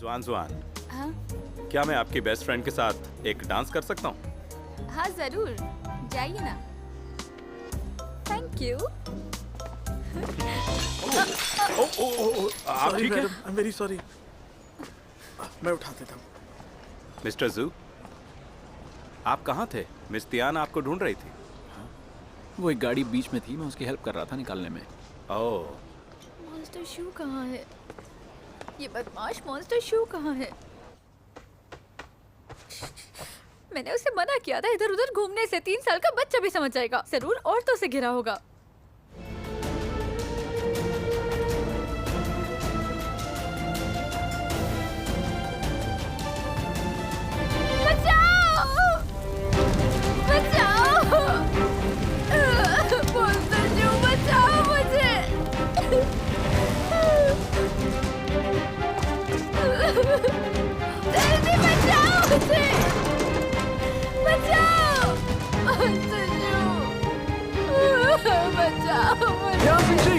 जुआन जुआन, हाँ क्या मैं आपकी बेस्ट फ्रेंड के साथ एक डांस कर सकता हूँ? हाँ जरूर, जाइए ना। Thank you. आप ठीक हैं? I am very sorry. मैं उठा देता हूँ। मिस्टर जू, आप कहाँ थे? मिस तियाना आपको ढूंढ रही थी। वो एक गाड़ी बीच में थी, मैं उसकी हेल्प कर रहा था निकालने में। ओह, मॉन्स्टर शू कहाँ है? ये बदमाश मॉन्स्टर शू कहाँ है? मैंने उसे मना किया था इधर उधर घूमने से। 3 साल का बच्चा भी समझ जाएगा। जरूर औरतों से घिरा होगा। बचाओ! बचाओ! मॉन्स्टर शू बचाओ मुझे! जल्दी बचाओ मुझे! बचाओ! बचाओ मुझे!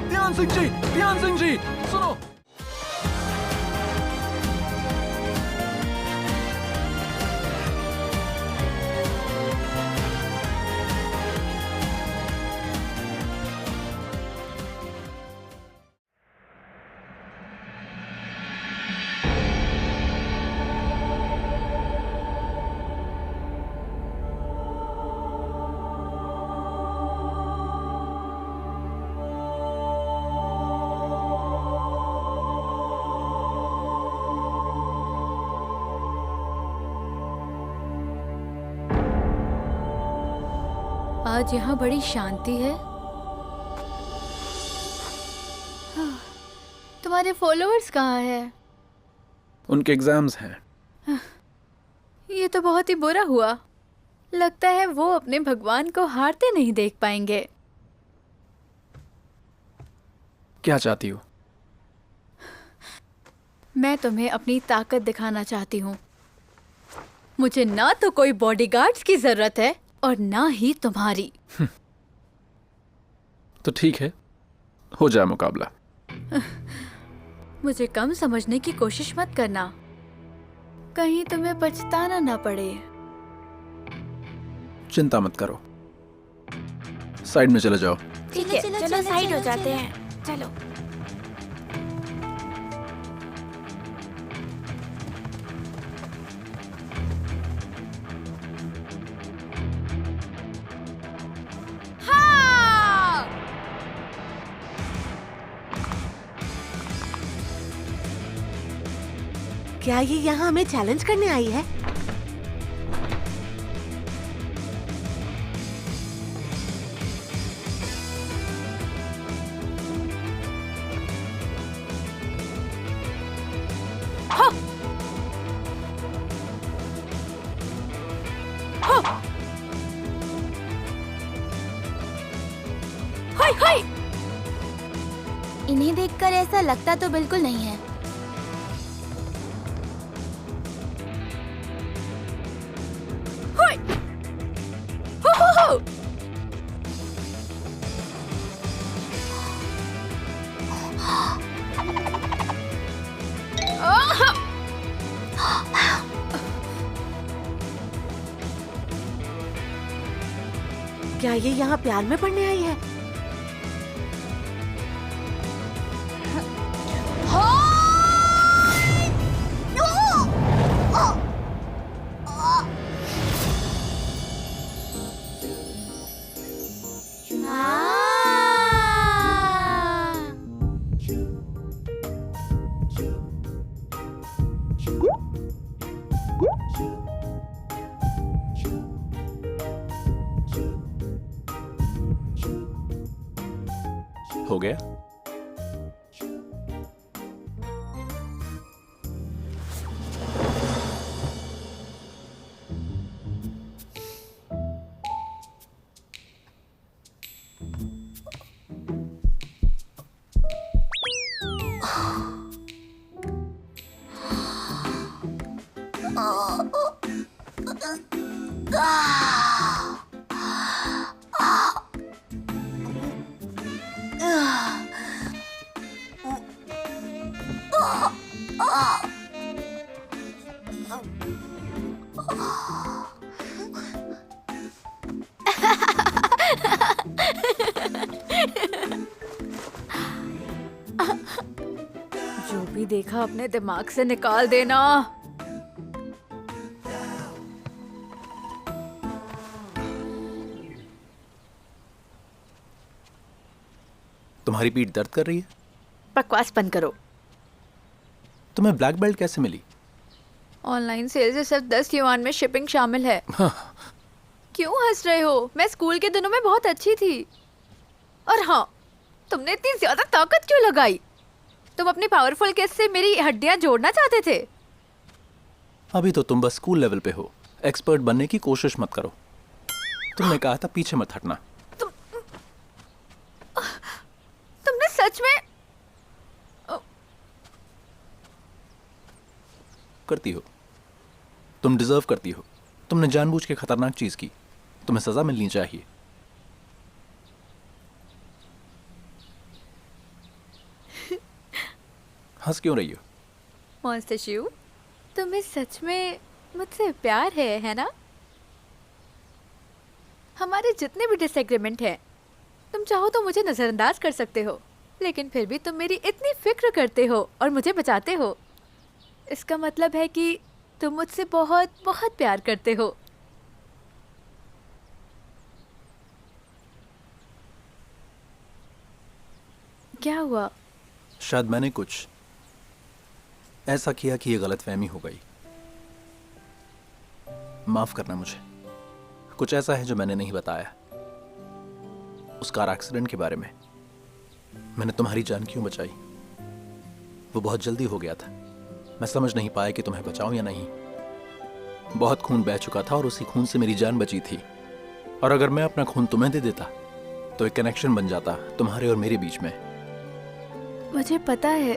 ध्यान सिंह जी, सुनो। आज यहाँ बड़ी शांति है। तुम्हारे फॉलोअर्स कहाँ हैं? उनके एग्जाम्स हैं। ये तो बहुत ही बुरा हुआ। लगता है वो अपने भगवान को हारते नहीं देख पाएंगे। क्या चाहती हो? मैं तुम्हें अपनी ताकत दिखाना चाहती हूँ। मुझे ना तो कोई बॉडीगार्ड्स की जरूरत है और ना ही तुम्हारी। तो ठीक है, हो जाए मुकाबला। मुझे कम समझने की कोशिश मत करना, कहीं तुम्हें पछताना ना पड़े। चिंता मत करो, साइड में चले जाओ। ठीक है, चलो साइड हो जाते हैं। चलो। क्या ये यहाँ हमें चैलेंज करने आई है? हाँ। हाँ। हाय हाय। इन्हें देखकर ऐसा लगता तो बिल्कुल नहीं है। क्या ये यहाँ प्यार में पड़ने आई है? हो गया? जो भी देखा अपने दिमाग से निकाल देना। तुम्हारी पीठ दर्द कर रही है? बकवास बंद करो। तुम्हें ब्लैक बेल्ट कैसे मिली? ऑनलाइन सेल से सिर्फ 10 युआन में शिपिंग शामिल है। क्यों हंस रहे हो? मैं स्कूल के दिनों में बहुत अच्छी थी। और हाँ, तुमने इतनी ज्यादा ताकत क्यों लगाई? तुम अपनी पावरफुल केस से मेरी हड्डियां जोड़ना चाहते थे। अभी तो तुम बस स्कूल लेवल पे हो, एक्सपर्ट बनने की कोशिश मत करो। तुमने कहा था पीछे मत हटना। तुमने सच में करती हो, तुम डिजर्व करती हो। तुमने जानबूझ के खतरनाक चीज की, तुम्हें सजा मिलनी चाहिए। हंस क्यों रही हो? मॉन्स्टर शिव, तुम्हें सच में मुझसे प्यार है ना? हमारे जितने भी डिसएग्रीमेंट हैं, तुम चाहो तो मुझे नजरअंदाज कर सकते हो, लेकिन फिर भी तुम मेरी इतनी फिक्र करते हो और मुझे बचाते हो। इसका मतलब है कि तुम मुझसे बहुत बहुत प्यार करते हो। क्या हुआ? शायद मैंने कुछ ऐसा किया कि ये गलतफहमी हो गई। माफ करना मुझे। कुछ ऐसा है जो मैंने नहीं बताया। उस कार एक्सीडेंट के बारे में। मैंने तुम्हारी जान क्यों बचाई? वो बहुत जल्दी हो गया था। मैं समझ नहीं पाया कि तुम्हें बचाऊं या नहीं। बहुत खून बह चुका था और उसी खून से मेरी जान बची थी। और अगर मैं अपना खून तुम्हें दे देता तो एक कनेक्शन बन जाता तुम्हारे और मेरे बीच में। मुझे पता है,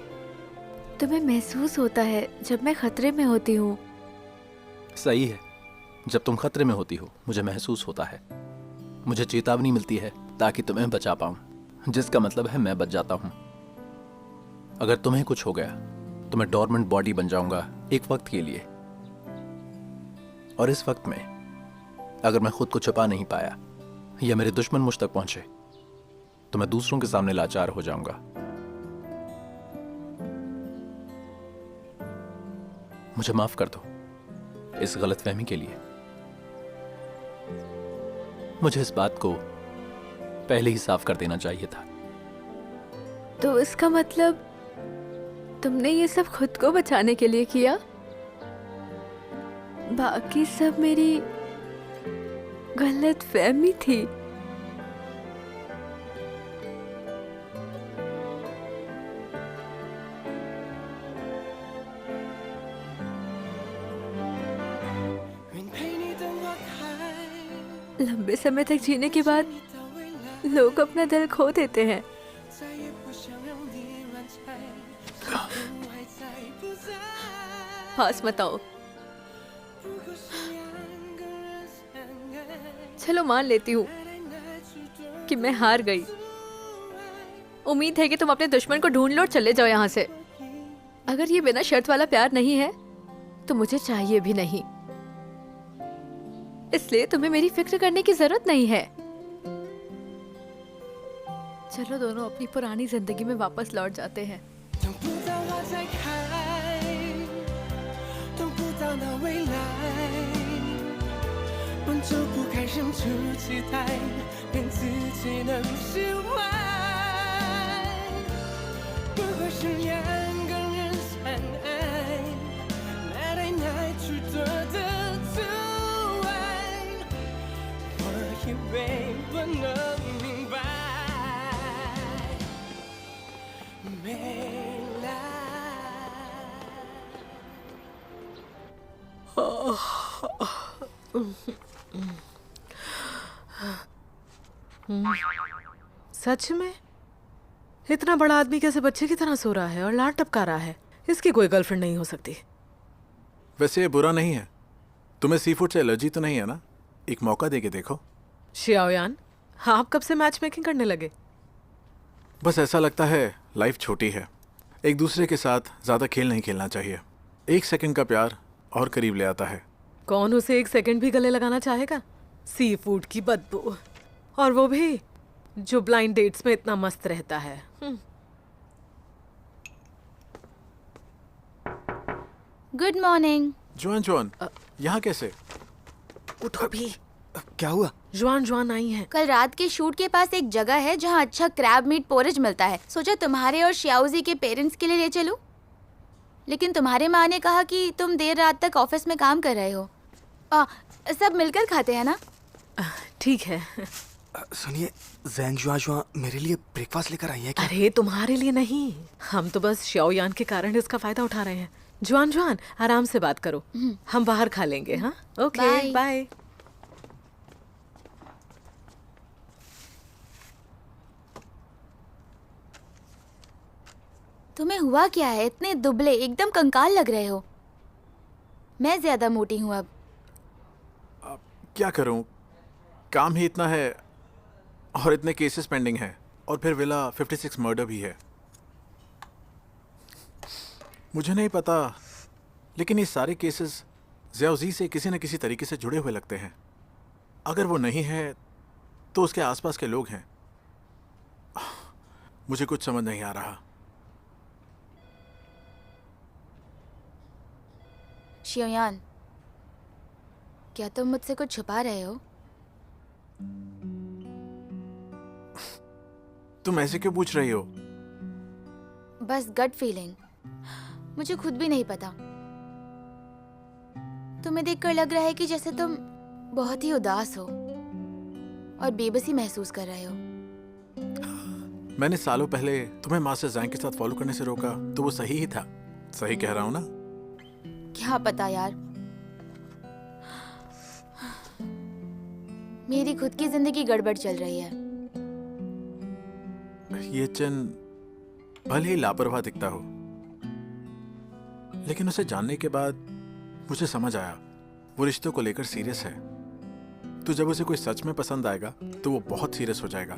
तुम्हें महसूस होता है जब मैं खतरे में होती हूँ। सही है, जब तुम खतरे में होती हो मुझे महसूस होता है। मुझे चेतावनी मिलती है ताकि तुम्हें बचा पाऊं, जिसका मतलब है मैं बच जाता हूं। अगर तुम्हें कुछ हो गया तो मैं डॉर्मेंट बॉडी बन जाऊंगा एक वक्त के लिए। और इस वक्त में अगर मैं खुद को छुपा नहीं पाया या मेरे दुश्मन मुझ तक पहुंचे तो मैं दूसरों के सामने लाचार हो जाऊंगा। मुझे माफ कर दो इस गलतफहमी के लिए। मुझे इस बात को पहले ही साफ कर देना चाहिए था। तो इसका मतलब तुमने ये सब खुद को बचाने के लिए किया? बाकी सब मेरी गलतफहमी थी। लंबे समय तक जीने के बाद लोग अपना दिल खो देते हैं। पास मत आओ। चलो मान लेती हूँ कि मैं हार गई। उम्मीद है कि तुम अपने दुश्मन को ढूंढ लो और चले जाओ यहाँ से। अगर ये बिना शर्त वाला प्यार नहीं है तो मुझे चाहिए भी नहीं। इसलिए तुम्हें मेरी फिक्र करने की जरूरत नहीं है। चलो दोनों अपनी पुरानी जिंदगी में वापस लौट जाते हैं। सच में इतना बड़ा आदमी कैसे बच्चे की तरह सो रहा है और लाट टपका रहा है? इसकी कोई गर्लफ्रेंड नहीं हो सकती। वैसे ये बुरा नहीं है। तुम्हें सी फूड से एलर्जी तो नहीं है ना? एक मौका दे के देखो। शियाओयान, आप कब से मैच मेकिंग करने लगे? बस ऐसा लगता है लाइफ छोटी है, एक दूसरे के साथ ज़्यादा खेल नहीं खेलना चाहिए। 1 सेकंड का प्यार और करीब ले आता है। कौन उसे एक सेकंड भी गले लगाना चाहेगा? सी फूड की बदबू, और वो भी जो ब्लाइंड डेट्स में इतना मस्त रहता है। Good morning. जॉन जॉन, यहाँ कैसे? उठो भी। क्या हुआ? जुआन जुआन आई है। कल रात के शूट के पास एक जगह है जहाँ अच्छा क्रैब मीट पोरेज मिलता है। सोचा तुम्हारे और श्याओजी के पेरेंट्स के लिए ले चलूं, लेकिन तुम्हारे माँ ने कहा कि तुम देर रात तक ऑफिस में काम कर रहे हो। सब मिलकर खाते हैं ना? ठीक है। सुनिए, जैंग जुआ मेरे लिए ब्रेकफास्ट लेकर आई है क्या? अरे तुम्हारे लिए नहीं, हम तो बस श्याओयान के कारण इसका फायदा उठा रहे हैं। जुआन जुआन आराम से बात करो, हम बाहर खा लेंगे। हाँ ओके Bye. बाय। तुम्हें हुआ क्या है? इतने दुबले, एकदम कंकाल लग रहे हो। मैं ज्यादा मोटी हूँ अब। क्या करूं, काम ही इतना है और इतने केसेस पेंडिंग हैं, और फिर विला 56 मर्डर भी है। मुझे नहीं पता, लेकिन ये सारे केसेस ज़ियाओज़ी से किसी न किसी तरीके से जुड़े हुए लगते हैं। अगर वो नहीं है तो उसके आसपास के लोग हैं। मुझे कुछ समझ नहीं आ रहा। श्योयान, क्या तुम मुझसे कुछ छुपा रहे हो? तुम ऐसे क्यों पूछ रही हो? बस गट फीलिंग, मुझे खुद भी नहीं पता। तुम्हें देखकर लग रहा है कि जैसे तुम बहुत ही उदास हो और बेबसी महसूस कर रहे हो। मैंने सालों पहले तुम्हें मास्टर जैंग के साथ फॉलो करने से रोका तो वो सही ही था। सही कह रहा हूं ना? क्या पता यार, मेरी खुद की जिंदगी गड़बड़ चल रही है। ये चिन्ह भले ही लापरवाह दिखता हो, लेकिन उसे जानने के बाद मुझे समझ आया वो रिश्तों को लेकर सीरियस है। तो जब उसे कोई सच में पसंद आएगा तो वो बहुत सीरियस हो जाएगा।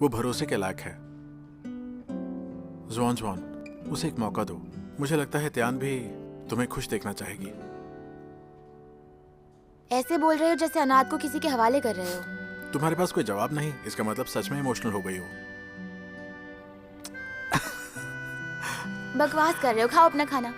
वो भरोसे के लायक है। जुआन जुआन, उसे एक मौका दो। मुझे लगता है त्यान भी तुम्हें खुश देखना चाहेगी। ऐसे बोल रहे हो जैसे अनाथ को किसी के हवाले कर रहे हो। तुम्हारे पास कोई जवाब नहीं, इसका मतलब सच में इमोशनल हो गई हो। बकवास कर रहे हो, खाओ अपना खाना।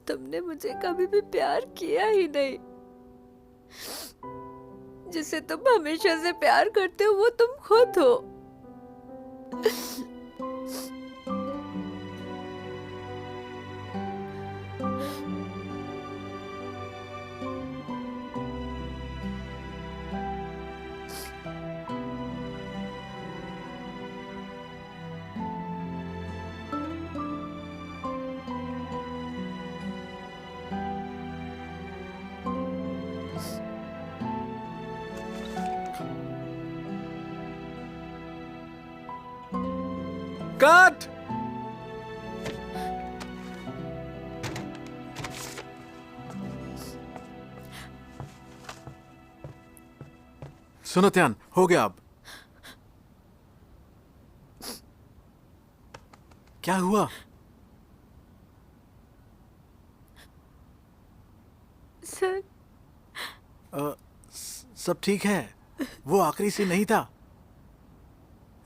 तुमने मुझे कभी भी प्यार किया ही नहीं। जिसे तुम हमेशा से प्यार करते हो वो तुम खुद हो। कट! सुनो त्यान, हो गया अब। क्या हुआ? सर, सब ठीक है। वो आखिरी सीन नहीं था।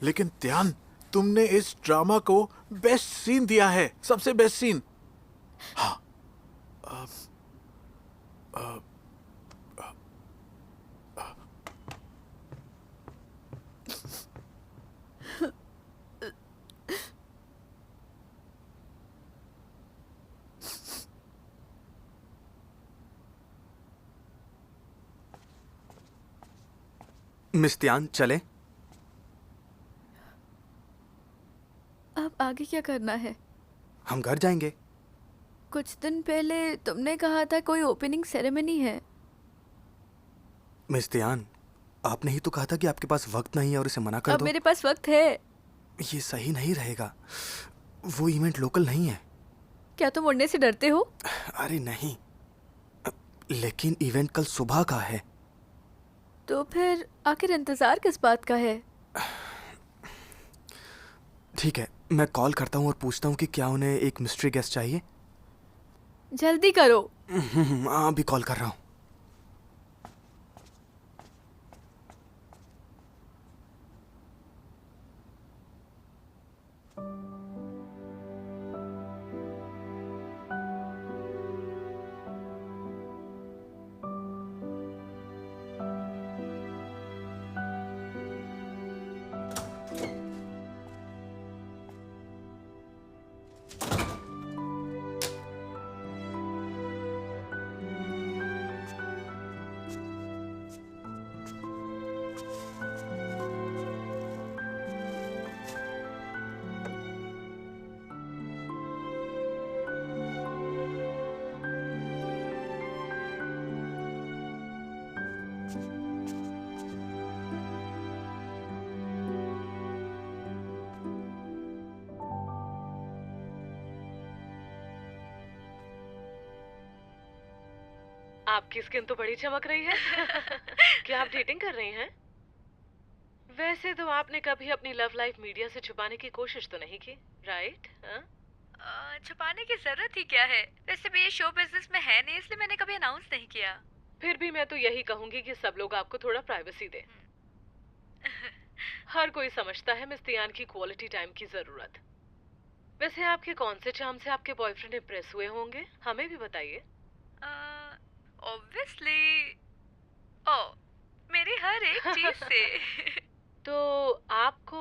लेकिन त्यान, तुमने इस ड्रामा को बेस्ट सीन दिया है, सबसे बेस्ट सीन। हाँ, मिस त्यान, चले? अब आगे क्या करना है? हम घर जाएंगे। कुछ दिन पहले तुमने कहा था कोई ओपनिंग सेरेमनी है। मिस त्यान, आपने ही तो कहा था कि आपके पास वक्त नहीं है और इसे मना कर अब दो। मेरे पास वक्त है। ये सही नहीं रहेगा। वो इवेंट लोकल नहीं है। क्या तुम उड़ने से डरते हो? अरे नहीं, लेकिन इवेंट कल सुबह का है। तो फिर आखिर इंतजार किस बात का है? ठीक है, मैं कॉल करता हूँ और पूछता हूँ कि क्या उन्हें एक मिस्ट्री गेस्ट चाहिए। जल्दी करो। अभी कॉल कर रहा हूँ। आपकी स्किन तो बड़ी चमक रही है। क्या आप डेटिंग कर रही हैं? वैसे तो आपने कभी अपनी लव लाइफ मीडिया से छुपाने की कोशिश तो नहीं की, राइट? छुपाने की जरूरत ही क्या है? वैसे भी ये शो बिजनेस में है नहीं, इसलिए मैंने कभी अनाउंस नहीं किया। फिर भी मैं तो यही कहूंगी कि सब लोग आपको थोड़ा प्राइवेसी दें। हर कोई समझता है मिस तियान की क्वालिटी टाइम की जरूरत। वैसे आपके कौन से चार्म से आपके बॉयफ्रेंड इम्प्रेस हुए होंगे, हमें भी बताइए। ऑब्वियसली ओ मेरी हर एक चीज से। तो आपको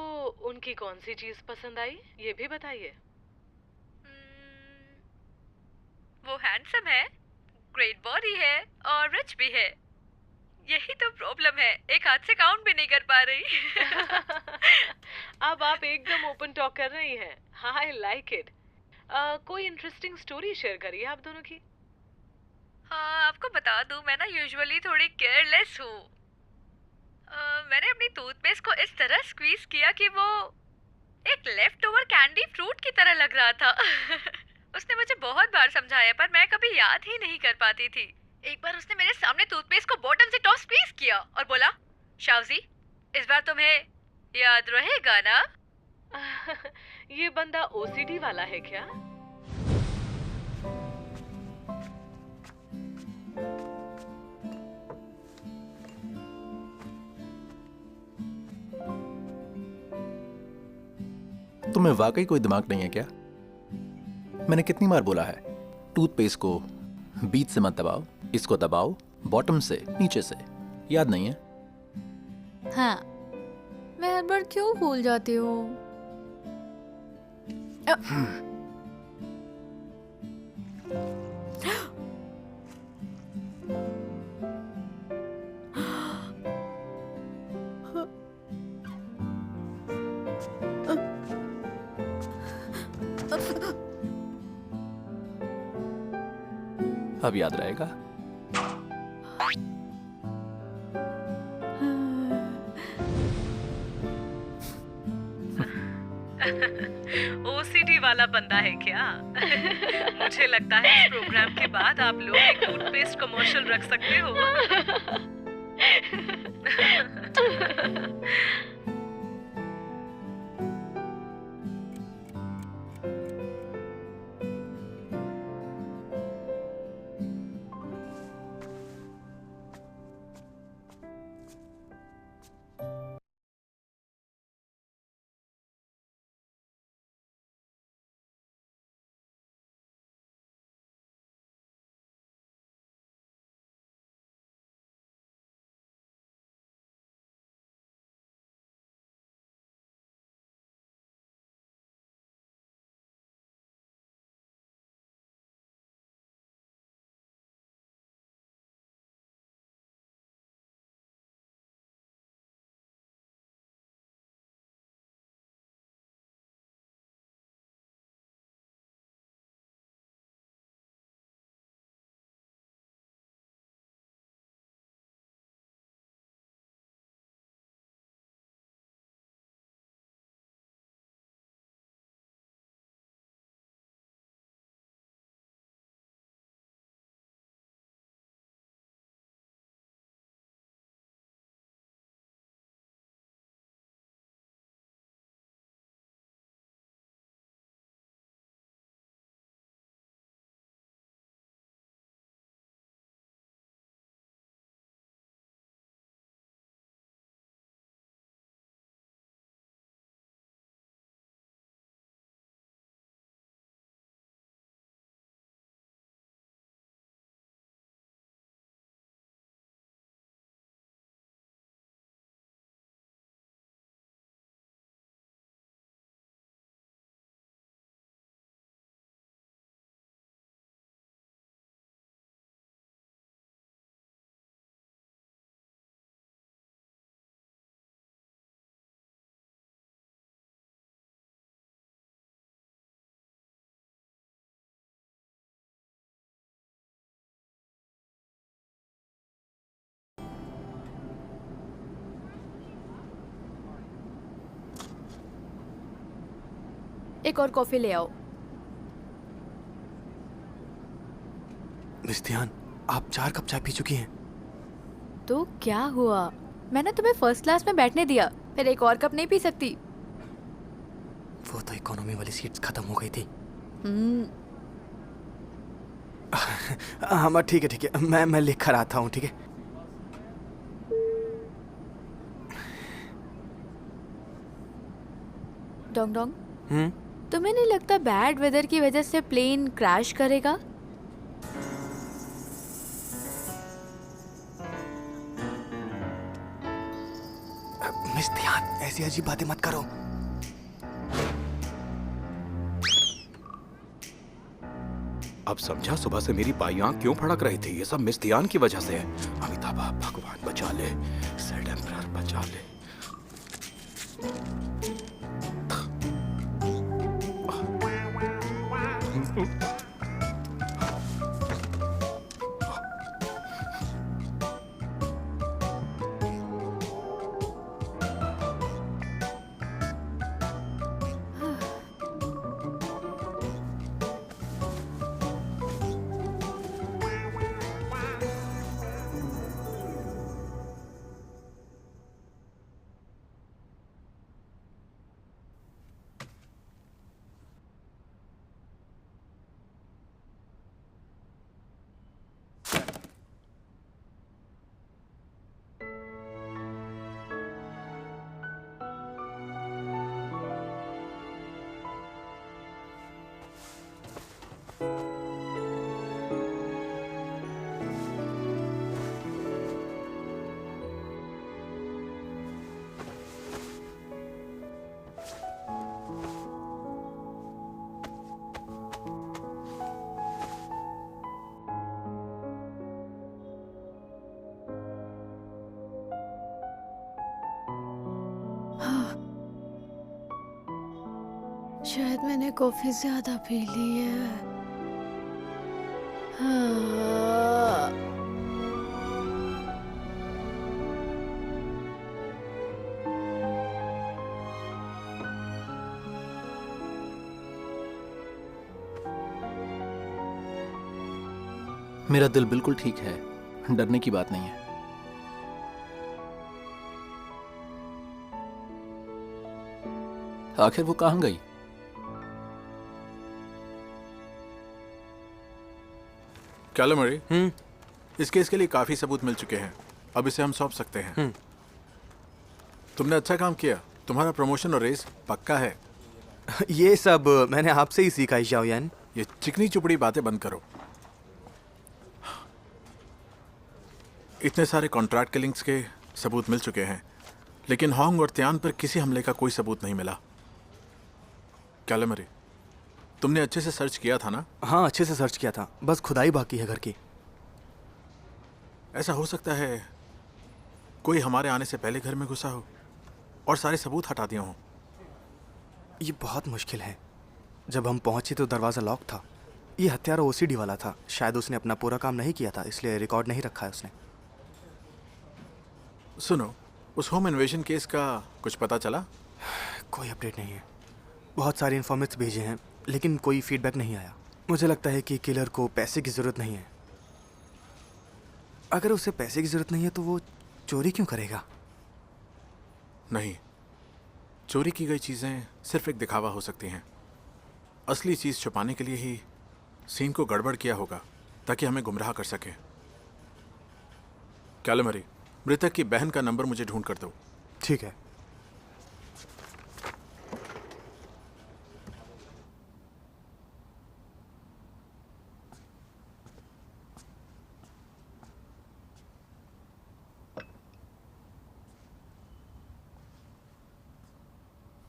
उनकी कौन सी चीज पसंद आई, ये भी बताइए। वो हैंडसम है, ग्रेट बॉडी है और रिच भी है। यही तो प्रॉब्लम है, एक हाथ से काउंट भी नहीं कर पा रही। अब आप एकदम ओपन टॉक कर रही हैं। I like it. कोई इंटरेस्टिंग स्टोरी शेयर करिए आप दोनों की। हाँ, आपको बता दूं, मैं ना यूजुअली थोड़ी केयरलेस हूँ। मैंने अपनी टूथपेस्ट को इस तरह स्क्वीज किया कि वो एक लेफ्ट ओवर कैंडी फ्रूट की तरह लग रहा था। उसने मुझे बहुत बार समझाया, पर मैं कभी याद ही नहीं कर पाती थी। एक बार उसने मेरे सामने टूथपेस्ट को बॉटम से टॉप स्क्वीज किया और बोला, शाउजी, इस बार तुम्हें याद रहेगा ना? ये बंदा ओसीडी वाला है क्या? तुम्हें वाकई कोई दिमाग नहीं है क्या? मैंने कितनी बार बोला है, टूथपेस्ट को बीच से मत दबाओ, इसको दबाओ बॉटम से, नीचे से। याद नहीं है? हाँ। मैं हर बार क्यों भूल जाती हूँ? अब याद रहेगा। ओसीडी वाला बंदा है क्या? मुझे लगता है इस प्रोग्राम के बाद आप लोग एक टूथपेस्ट कमर्शियल रख सकते हो। एक और कॉफी ले आओ। मिस ध्यान, आप 4 कप चाय पी चुकी हैं। तो क्या हुआ, मैंने तुम्हें फर्स्ट क्लास में बैठने दिया, फिर एक और कप नहीं पी सकती? वो तो इकोनॉमी वाली सीट्स खत्म हो गई थी। हाँ ठीक है, मैं लिख कर आता हूँ, ठीक है। डोंग डोंग, तुम्हें नहीं लगता बैड वेदर की वजह से प्लेन क्रैश करेगा? मिस ध्यान, ऐसी अजीब बातें मत करो। अब समझा सुबह से मेरी बाई आंख क्यों फड़क रही थी। ये सब मिस ध्यान की वजह से है। अमिताभ भगवान बचा ले, सैड एम्परर बचा ले। शायद मैंने कॉफी ज्यादा पी ली है। हाँ। मेरा दिल बिल्कुल ठीक है, डरने की बात नहीं है। आखिर वो कहाँ गई? कैलमरी, इस केस के लिए काफी सबूत मिल चुके हैं। अब इसे हम सौंप सकते हैं। तुमने अच्छा काम किया। तुम्हारा प्रमोशन और रेस पक्का है। ये सब मैंने आपसे ही सीखा है शाओयान। ये चिकनी चुपड़ी बातें बंद करो। इतने सारे कॉन्ट्रैक्ट किलिंग्स के सबूत मिल चुके हैं, लेकिन होंग और त्यान पर किसी हमले का कोई सबूत नहीं मिला। कैलमरी, तुमने अच्छे से सर्च किया था ना? हाँ, अच्छे से सर्च किया था, बस खुदाई बाकी है घर की। ऐसा हो सकता है कोई हमारे आने से पहले घर में घुसा हो और सारे सबूत हटा दिए हों। ये बहुत मुश्किल है। जब हम पहुंचे तो दरवाज़ा लॉक था। ये हत्यारा ओसीडी वाला था। शायद उसने अपना पूरा काम नहीं किया था, इसलिए रिकॉर्ड नहीं रखा है उसने। सुनो, उस होम इन्वेजन केस का कुछ पता चला? कोई अपडेट नहीं है। बहुत सारे इन्फॉर्मेट्स भेजे हैं, लेकिन कोई फीडबैक नहीं आया। मुझे लगता है कि किलर को पैसे की ज़रूरत नहीं है। अगर उसे पैसे की ज़रूरत नहीं है तो वो चोरी क्यों करेगा? नहीं, चोरी की गई चीज़ें सिर्फ एक दिखावा हो सकती हैं। असली चीज़ छुपाने के लिए ही सीन को गड़बड़ किया होगा, ताकि हमें गुमराह कर सके। कैलमरी, मृतक की बहन का नंबर मुझे ढूंढ कर दो। ठीक है।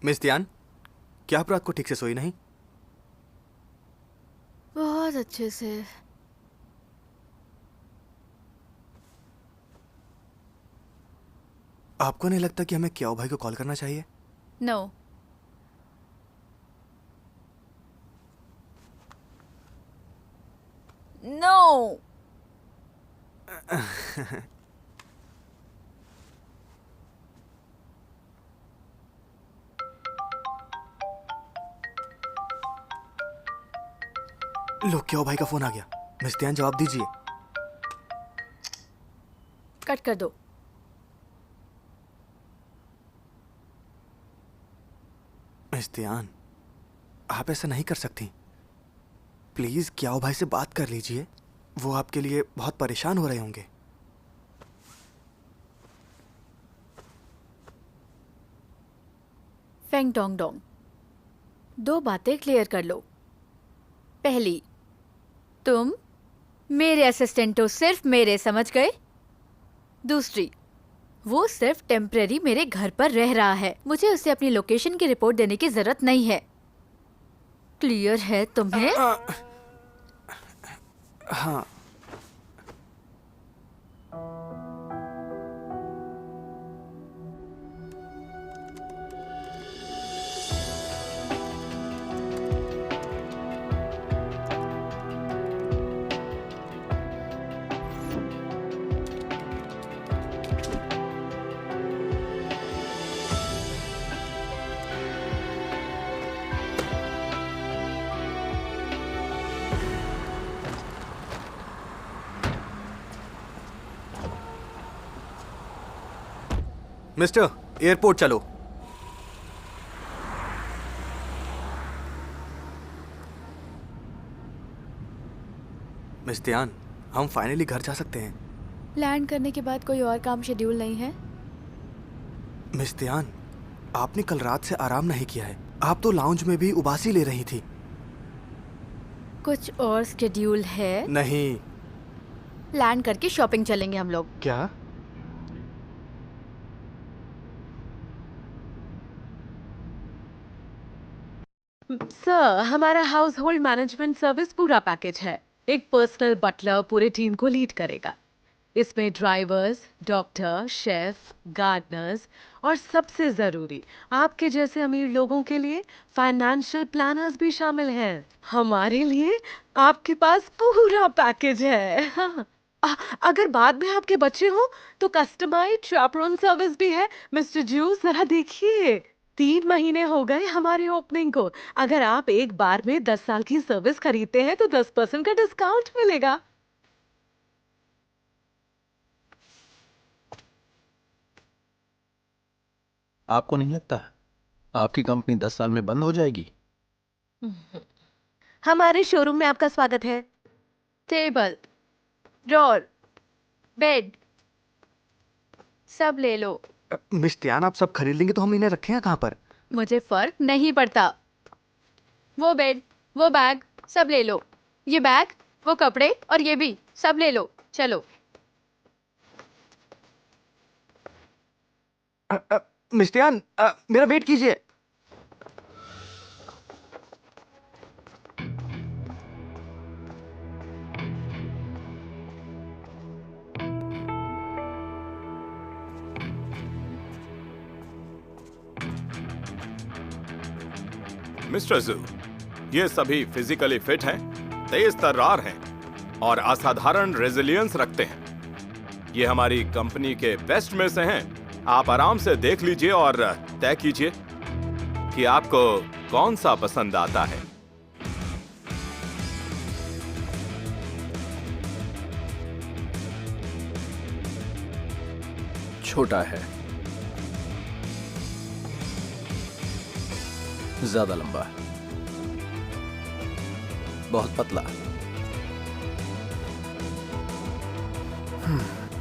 मिस त्यान, क्या आप रात को ठीक से सोई नहीं? बहुत अच्छे से। आपको नहीं लगता कि हमें क्याओ भाई को कॉल करना चाहिए? नो। नो। लो क्यों भाई का फोन आ गया। मिस ध्यान जवाब दीजिए। कट कर दो। मिस ध्यान, आप ऐसा नहीं कर सकती। प्लीज क्याओ भाई से बात कर लीजिए, वो आपके लिए बहुत परेशान हो रहे होंगे। फेंग डोंग डोंग, 2 बातें क्लियर कर लो। पहली, तुम मेरे असिस्टेंट हो, सिर्फ मेरे, समझ गए? दूसरी, वो सिर्फ टेम्परेरी मेरे घर पर रह रहा है, मुझे उसे अपनी लोकेशन की रिपोर्ट देने की जरूरत नहीं है। क्लियर है तुम्हें? हाँ। मिस्टर, एयरपोर्ट चलो। मिस ध्यान, हम फाइनली घर जा सकते हैं। लैंड करने के बाद कोई और काम शेड्यूल नहीं है? मिस ध्यान, आपने कल रात से आराम नहीं किया है। आप तो लाउंज में भी उबासी ले रही थी। कुछ और शेड्यूल है? नहीं। लैंड करके शॉपिंग चलेंगे हम लोग। क्या? सर, हमारा हाउस होल्ड मैनेजमेंट सर्विस पूरा पैकेज है। एक पर्सनल बटलर पूरे टीम को लीड करेगा। इसमें ड्राइवर्स, डॉक्टर, शेफ, गार्डनर्स और सबसे ज़रूरी आपके जैसे अमीर लोगों के लिए फाइनेंशियल प्लानर्स भी शामिल हैं। हमारे लिए आपके पास पूरा पैकेज है। हाँ। अगर बाद में आपके बच्चे हो तो कस्टमाइज्ड चैपरन सर्विस भी है। मिस्टर जू, जरा देखिए, 3 महीने हो गए हमारे ओपनिंग को। अगर आप एक बार में 10 साल की सर्विस खरीदते हैं तो 10% का डिस्काउंट मिलेगा। आपको नहीं लगता आपकी कंपनी 10 साल में बंद हो जाएगी? हमारे शोरूम में आपका स्वागत है। टेबल, ड्रॉर, बेड, सब ले लो। मिस ध्यान, आप सब खरीद लेंगे तो हम इन्हें रखें कहाँ पर? मुझे फर्क नहीं पड़ता। वो बेड, वो बैग, सब ले लो। ये बैग, वो कपड़े और ये भी सब ले लो। चलो। मिस ध्यान, मेरा वेट कीजिए। मिस्टर जू, ये सभी फिजिकली फिट हैं, तेज तर्रार हैं और असाधारण रेजिलियंस रखते हैं। ये हमारी कंपनी के बेस्ट में से हैं। आप आराम से देख लीजिए और तय कीजिए कि आपको कौन सा पसंद आता है। छोटा है, ज्यादा लंबा, बहुत पतला,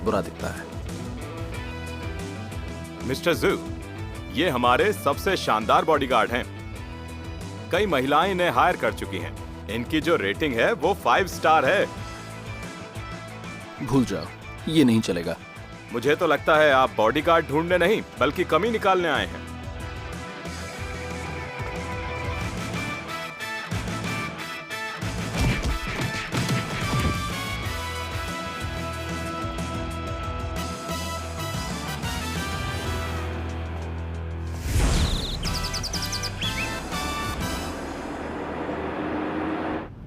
बुरा दिखता है। मिस्टर जू, ये हमारे सबसे शानदार बॉडीगार्ड हैं। कई महिलाएं इन्हें हायर कर चुकी हैं। इनकी जो रेटिंग है वो 5 स्टार है। भूल जाओ, ये नहीं चलेगा। मुझे तो लगता है आप बॉडीगार्ड ढूंढने नहीं बल्कि कमी निकालने आए हैं।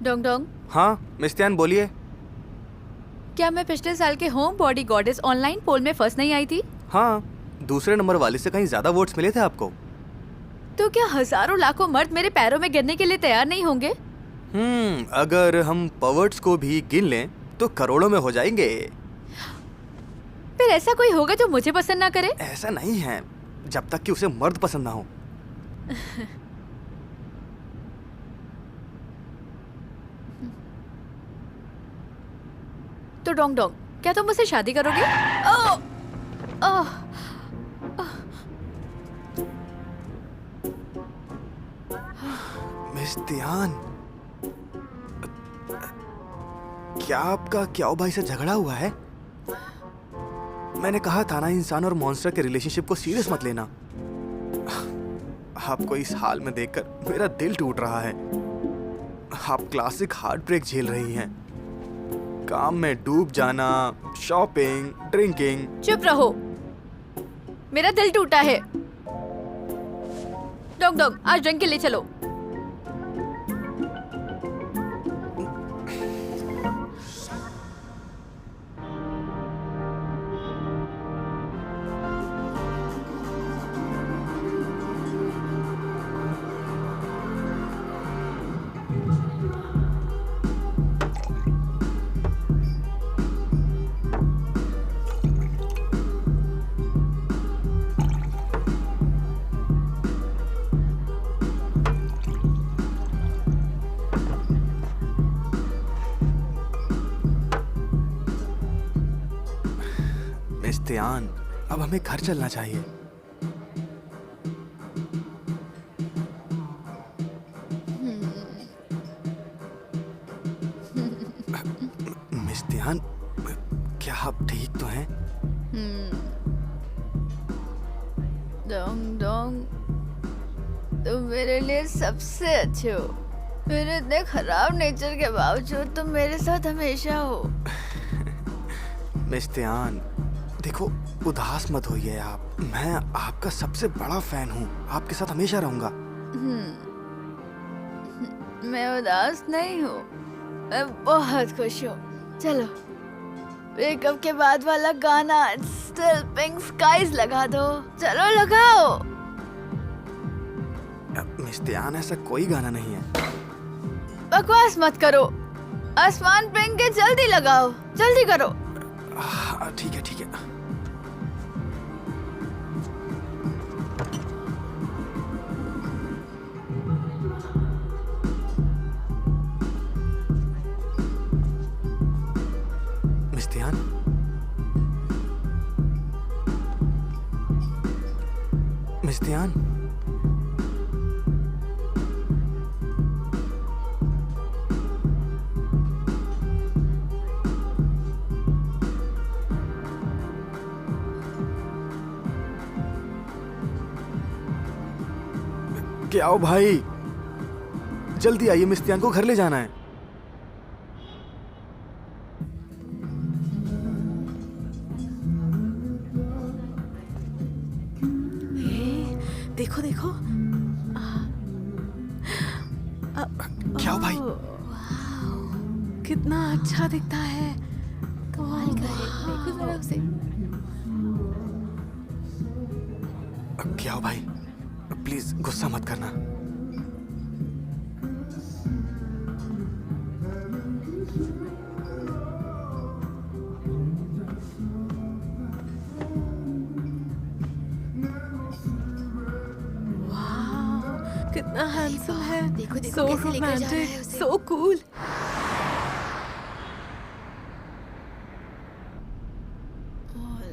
डोंग डोंग, हाँ मिस ध्यान, बोलिए। क्या मैं पिछले साल के होम बॉडी गॉडेस ऑनलाइन पोल में फर्स्ट नहीं आई थी? हाँ, दूसरे नंबर वाले से कहीं ज्यादा वोट्स मिले थे आपको। तो क्या हजारों लाखों मर्द मेरे पैरों में गिरने के लिए तैयार नहीं होंगे? अगर हम पर्वर्ट्स को भी गिन लें तो करोड़ों में हो जाएंगे। फिर ऐसा कोई होगा जो मुझे पसंद ना करे? ऐसा नहीं है, जब तक कि उसे मर्द पसंद ना हो। तो डोंग डोंग, क्या तुम मुझसे शादी करोगे? ओह! ओह! मिस तियान, क्या आपका क्याओ भाई से झगड़ा हुआ है? मैंने कहा था ना, इंसान और मॉन्स्टर के रिलेशनशिप को सीरियस मत लेना। आपको इस हाल में देखकर मेरा दिल टूट रहा है। आप क्लासिक हार्ट ब्रेक झेल रही हैं। काम में डूब जाना, शॉपिंग, ड्रिंकिंग। चुप रहो, मेरा दिल टूटा है। डोंग डोंग, आज ड्रिंक के लिए चलो। मिस तियान, अब हमें घर चलना चाहिए। मिस तियान, क्या आप ठीक तो हैं? डोंग डोंग, तुम मेरे लिए सबसे अच्छे हो। मेरे इतने खराब नेचर के बावजूद तुम मेरे साथ हमेशा हो। मिस तियान, देखो, उदास मत होइए आप। मैं आपका सबसे बड़ा फैन हूँ, आपके साथ हमेशा रहूंगा। मैं उदास नहीं हूँ, मैं बहुत खुश हूँ। चलो, ब्रेकअप के बाद वाला गाना स्टिल पिंक स्काईज लगा दो। चलो लगाओ। मिस तियान, ऐसा कोई गाना नहीं है। बकवास मत करो, आसमान पिंक है, जल्दी लगाओ, जल्दी करो। ठीक है, ठीक है। मिस तियान, मिस तियान, क्या हो भाई, जल्दी आइए, मिस तियान को घर ले जाना है। देखो देखो, क्या हो भाई? कितना अच्छा दिखता है। कमाल का है, देखो जरा उसे। क्या हो भाई, प्लीज गुस्सा मत करना। कितना हैंडसम है। देखो, देखो सो कैसे लेकर जा रहा है रोमांटिक, उसे। So cool.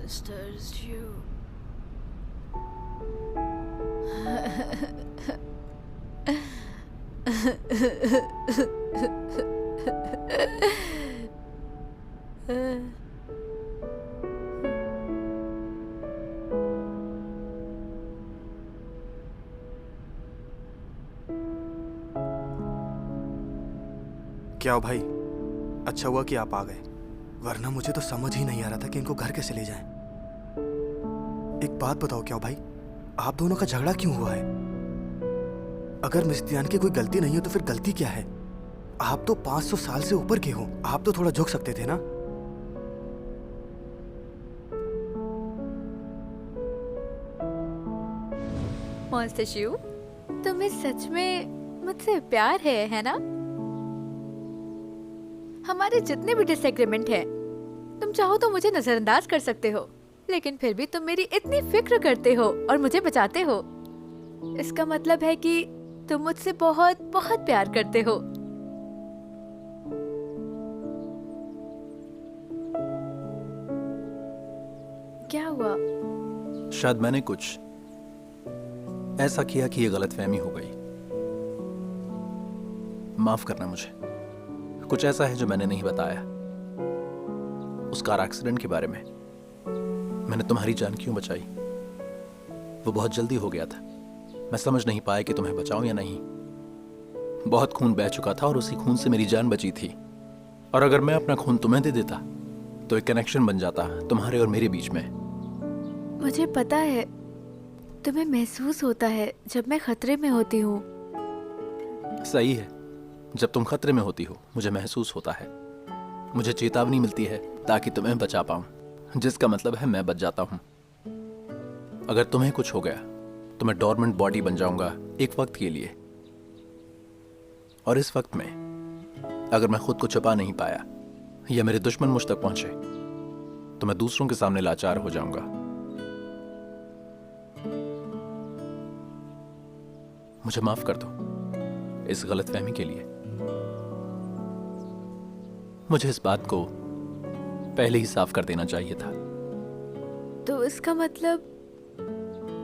Monsters, you. क्या हो भाई, अच्छा हुआ कि आप आ गए, वरना मुझे तो समझ ही नहीं आ रहा था कि इनको घर कैसे ले जाएं। एक बात बताओ क्या हो भाई, आप दोनों का झगड़ा क्यों हुआ है? अगर मिस तियान की कोई गलती नहीं हो तो फिर गलती क्या है? आप तो 500 साल से ऊपर के हो, आप तो थोड़ा झुक सकते थे ना। मॉन्स्टर शिव, तुम्हें सच में मुझसे प्यार है ना? हमारे जितने भी डिसएग्रीमेंट हैं, तुम चाहो तो मुझे नजरअंदाज कर सकते हो, लेकिन फिर भी तुम मेरी इतनी फिक्र करते हो और मुझे बचाते हो। इसका मतलब है कि तुम मुझसे बहुत बहुत प्यार करते हो। क्या हुआ? शायद मैंने कुछ ऐसा किया कि ये गलतफहमी हो गई। माफ करना मुझे। कुछ ऐसा है जो मैंने नहीं बताया। उस कार एक्सीडेंट के बारे में मैंने तुम्हारी जान क्यों बचाई? वो बहुत जल्दी हो गया था। मैं समझ नहीं पाया कि तुम्हें बचाऊं या नहीं। बहुत खून बह चुका था और उसी खून से मेरी जान बची थी। और अगर मैं अपना खून तुम्हें दे देता तो एक कनेक्शन बन जाता तुम्हारे और मेरे बीच में। मुझे पता है तुम्हें महसूस होता है जब मैं खतरे में होती हूँ। सही है, जब तुम खतरे में होती हो मुझे महसूस होता है। मुझे चेतावनी मिलती है ताकि तुम्हें बचा पाऊं, जिसका मतलब है मैं बच जाता हूं। अगर तुम्हें कुछ हो गया तो मैं डोरमेंट बॉडी बन जाऊंगा एक वक्त के लिए। और इस वक्त में अगर मैं खुद को छुपा नहीं पाया या मेरे दुश्मन मुझ तक पहुंचे तो मैं दूसरों के सामने लाचार हो जाऊंगा। मुझे माफ कर दो इस गलतफहमी के लिए। मुझे इस बात को पहले ही साफ कर देना चाहिए था। तो इसका मतलब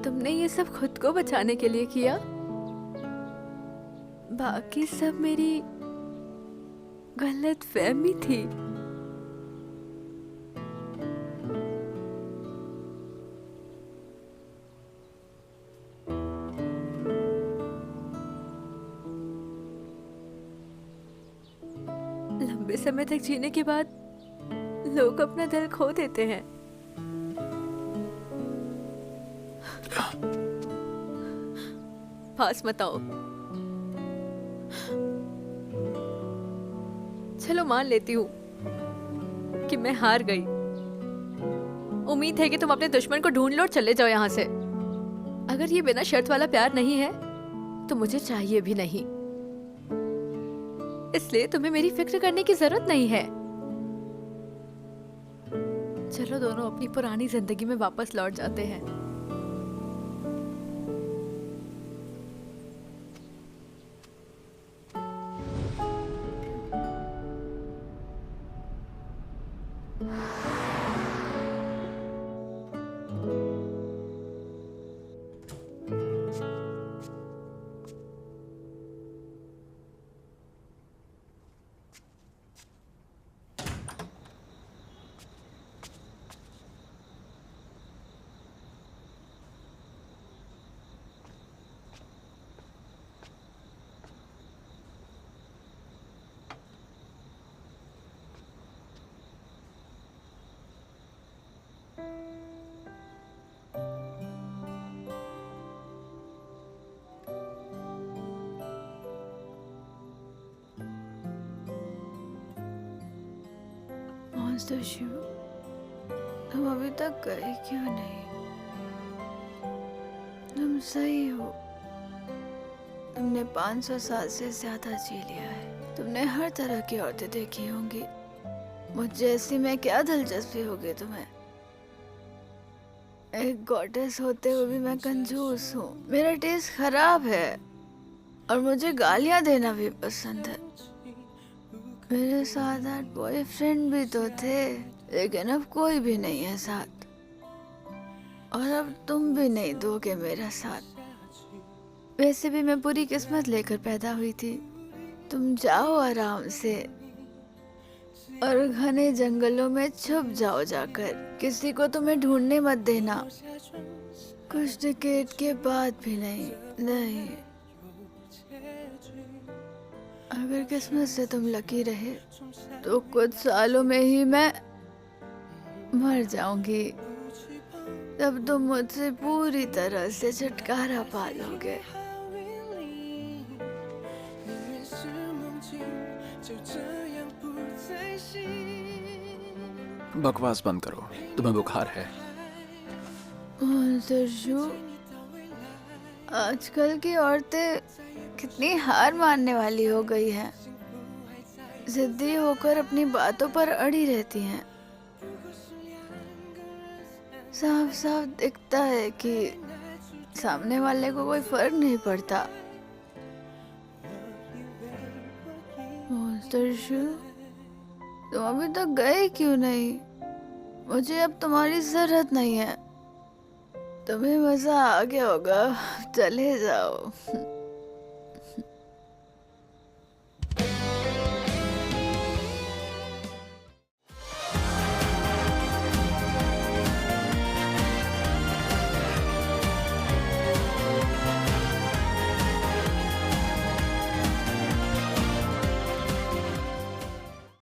तुमने ये सब खुद को बचाने के लिए किया? बाकी सब मेरी गलतफहमी थी। लंबे समय तक जीने के बाद लोग अपना दिल खो देते हैं। पास मत आओ। चलो मान लेती हूँ कि मैं हार गई। उम्मीद है कि तुम अपने दुश्मन को ढूंढ लो और चले जाओ यहाँ से। अगर ये बिना शर्त वाला प्यार नहीं है तो मुझे चाहिए भी नहीं। इसलिए तुम्हें मेरी फिक्र करने की जरूरत नहीं है। चलो दोनों अपनी पुरानी जिंदगी में वापस लौट जाते हैं। शिव, तुम अभी तक गए क्यों नहीं? तुम सही हो। तुमने 500 साल से ज्यादा जी लिया है। तुमने हर तरह की औरतें देखी होंगी। मुझ जैसी में क्या दिलचस्पी होगी तुम्हें? एक गॉडेस होते हुए भी मैं कंजूस हूँ। मेरा टेस्ट खराब है और मुझे गालियाँ देना भी पसंद है। मेरे साथ 8 बॉयफ्रेंड भी तो थे, लेकिन अब कोई भी नहीं है साथ। और अब तुम भी नहीं दोगे मेरा साथ। वैसे भी मैं पूरी किस्मत लेकर पैदा हुई थी। तुम जाओ आराम से और घने जंगलों में छुप जाओ जाकर। किसी को तुम्हें ढूंढने मत देना। कुछ डिकेड के बाद भी नहीं। नहीं, अगर किस्मत से तुम लकी रहे तो कुछ सालों में ही मैं मर जाऊंगी। तब तुम मुझसे पूरी तरह से छुटकारा पा लोगे। बकवास बंद करो, तुम्हें बुखार है। सरजू, आजकल की औरतें कितनी हार मानने वाली हो गई हैं। जिद्दी होकर अपनी बातों पर अड़ी रहती हैं। साफ साफ दिखता है कि सामने वाले को कोई फर्क नहीं पड़ता। मॉन्स्टर शू, तुम अभी तक गए क्यों नहीं? मुझे अब तुम्हारी जरूरत नहीं है। तुम्हें मजा आ गया होगा, चले जाओ।